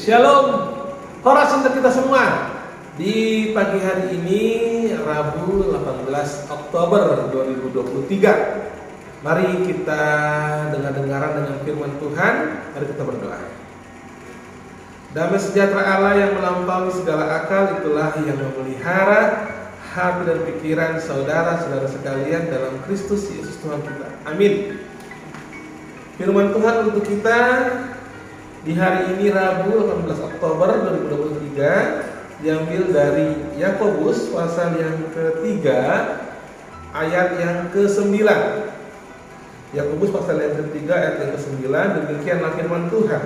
Shalom, horas untuk kita semua. Di pagi hari ini, Rabu 18 Oktober 2023. Mari kita dengar-dengaran dengan firman Tuhan. Mari kita berdoa. Damai sejahtera Allah yang melampaui segala akal, itulah yang memelihara hati dan pikiran saudara-saudara sekalian dalam Kristus Yesus Tuhan kita. Amin. Firman Tuhan untuk kita di hari ini Rabu 18 Oktober 2023 diambil dari Yakobus pasal yang ketiga ayat yang ke-9. Yakobus pasal yang ketiga ayat yang ke-9, demikianlah firman Tuhan.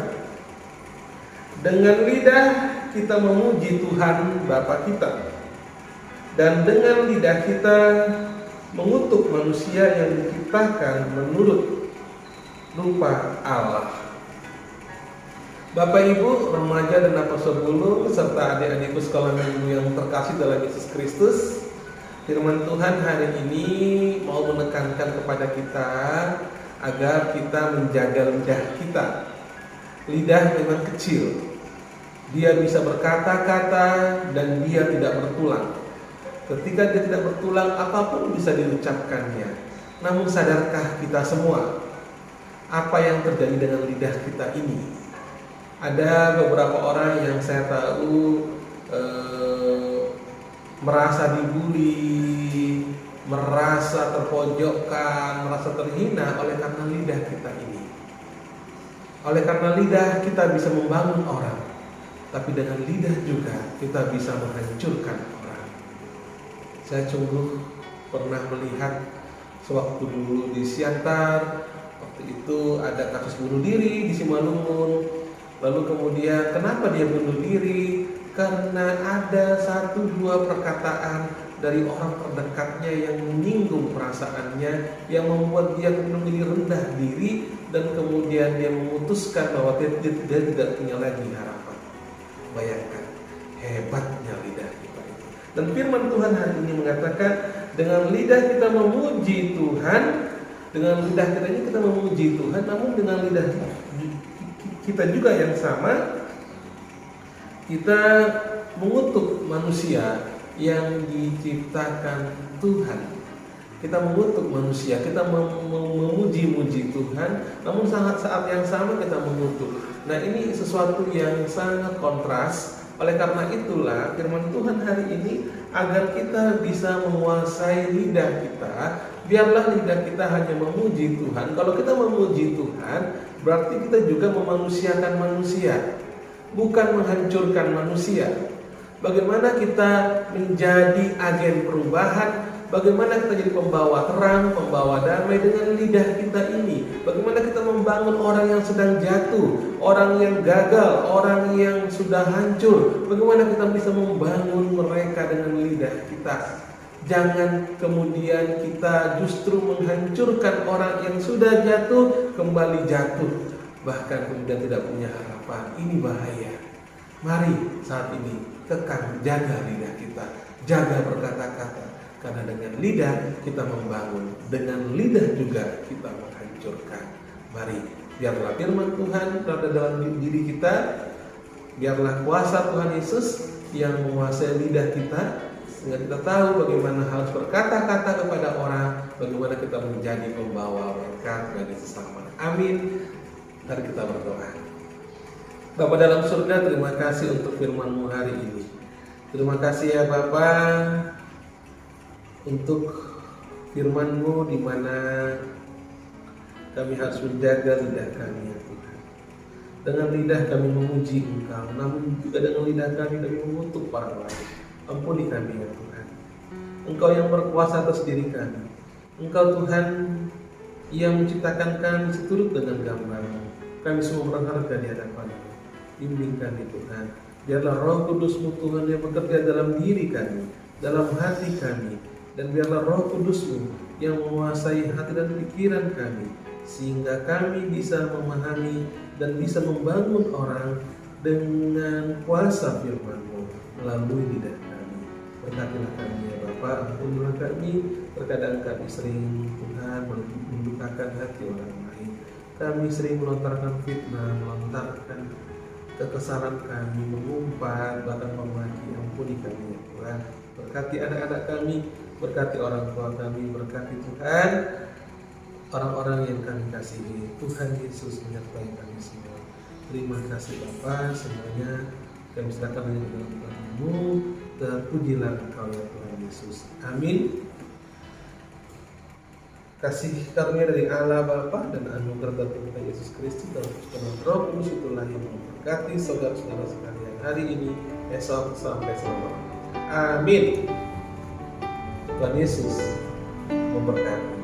Dengan lidah kita memuji Tuhan Bapa kita, dan dengan lidah kita mengutuk manusia yang diciptakan menurut rupa Allah. Bapak Ibu, remaja dan apostol sulung serta adik-adikku sekolah minggu yang terkasih dalam Yesus Kristus, firman Tuhan hari ini mau menekankan kepada kita agar kita menjaga lidah kita. Lidah memang kecil, dia bisa berkata-kata dan dia tidak bertulang. Ketika dia tidak bertulang, apapun bisa diucapkannya. Namun sadarkah kita semua apa yang terjadi dengan lidah kita ini? Ada beberapa orang yang saya tahu merasa dibully, merasa terpojokkan, merasa terhina oleh karena lidah kita ini. Oleh karena lidah kita bisa membangun orang, tapi dengan lidah juga kita bisa menghancurkan orang. Saya sungguh pernah melihat sewaktu dulu di Siantar, waktu itu ada kasus bunuh diri di Simalungun. Lalu kemudian kenapa dia bunuh diri? Karena ada 1-2 perkataan dari orang terdekatnya yang menyinggung perasaannya, yang membuat dia menjadi rendah diri, dan kemudian dia memutuskan bahwa dia tidak punya lagi harapan. Bayangkan hebatnya lidah kita itu. Dan firman Tuhan hari ini mengatakan, dengan lidah kita memuji Tuhan, dengan lidah kita ini kita memuji Tuhan, namun dengan lidah kita juga yang sama, kita mengutuk manusia yang diciptakan Tuhan. Kita mengutuk manusia, kita memuji-muji Tuhan, namun saat yang sama kita mengutuk. Nah, ini sesuatu yang sangat kontras. Oleh karena itulah firman Tuhan hari ini agar kita bisa menguasai lidah kita. Biarlah lidah kita hanya memuji Tuhan. Kalau kita memuji Tuhan, berarti kita juga memanusiakan manusia, bukan menghancurkan manusia. Bagaimana kita menjadi agen perubahan? Bagaimana kita jadi pembawa terang, pembawa damai dengan lidah kita ini? Bagaimana kita membangun orang yang sedang jatuh, orang yang gagal, orang yang sudah hancur? Bagaimana kita bisa membangun mereka dengan lidah kita? Jangan kemudian kita justru menghancurkan orang yang sudah jatuh kembali jatuh, bahkan kemudian tidak punya harapan. Ini bahaya. Mari saat ini tekan, jaga lidah kita, jaga berkata-kata. Karena dengan lidah kita membangun, dengan lidah juga kita menghancurkan. Mari, biarlah firman Tuhan berada dalam diri kita, biarlah kuasa Tuhan Yesus yang menguasai lidah kita, sehingga kita tahu bagaimana harus berkata-kata kepada orang, bagaimana kita menjadi pembawa berkat bagi sesama. Amin. Mari kita berdoa. Bapa dalam surga, terima kasih untuk firman-Mu hari ini. Terima kasih ya Bapa, untuk firman-Mu di mana kami harus menjaga lidah kami ya Tuhan. Dengan lidah kami memuji Engkau, namun juga dengan lidah kami mengutuk orang lain. Ampuni kami ya Tuhan. Engkau yang berkuasa atas diri kami. Engkau Tuhan yang menciptakan kami seturut dengan gambar-Mu. Kami semua berharga di hadapan-Mu. Bimbing kami Tuhan. Biarlah Roh Kudus-Mu Tuhan yang bekerja dalam diri kami, dalam hati kami. Dan biarlah Roh Kudus-Mu yang menguasai hati dan pikiran kami, sehingga kami bisa memahami dan bisa membangun orang dengan kuasa firman-Mu melalui lidah kami. Berkatilah kami ya Bapa, ampunilah kami. Terkadang kami sering Tuhan mendukakan hati orang lain. Kami sering melontarkan fitnah, melontarkan kekesalan kami, mengumpat, bahkan memaki, ampuni kami ya Tuhan. Berkati anak-anak kami, berkati orang tua kami, berkati Tuhan orang-orang yang kami kasihi. Tuhan Yesus menyertai kami semua. Terima kasih Bapa, semuanya kami serahkan hanya ke dalam tangan-Mu. Terpujilah Engkau ya Tuhan Yesus. Amin. Kasih karunia dari Allah Bapa dan anugerah dari kita Yesus Kristus dan persekutuan Roh Kudus itulah yang memberkati saudara-saudara sekalian hari ini, esok sampai selama. Amin. Tuhan Yesus memberkati.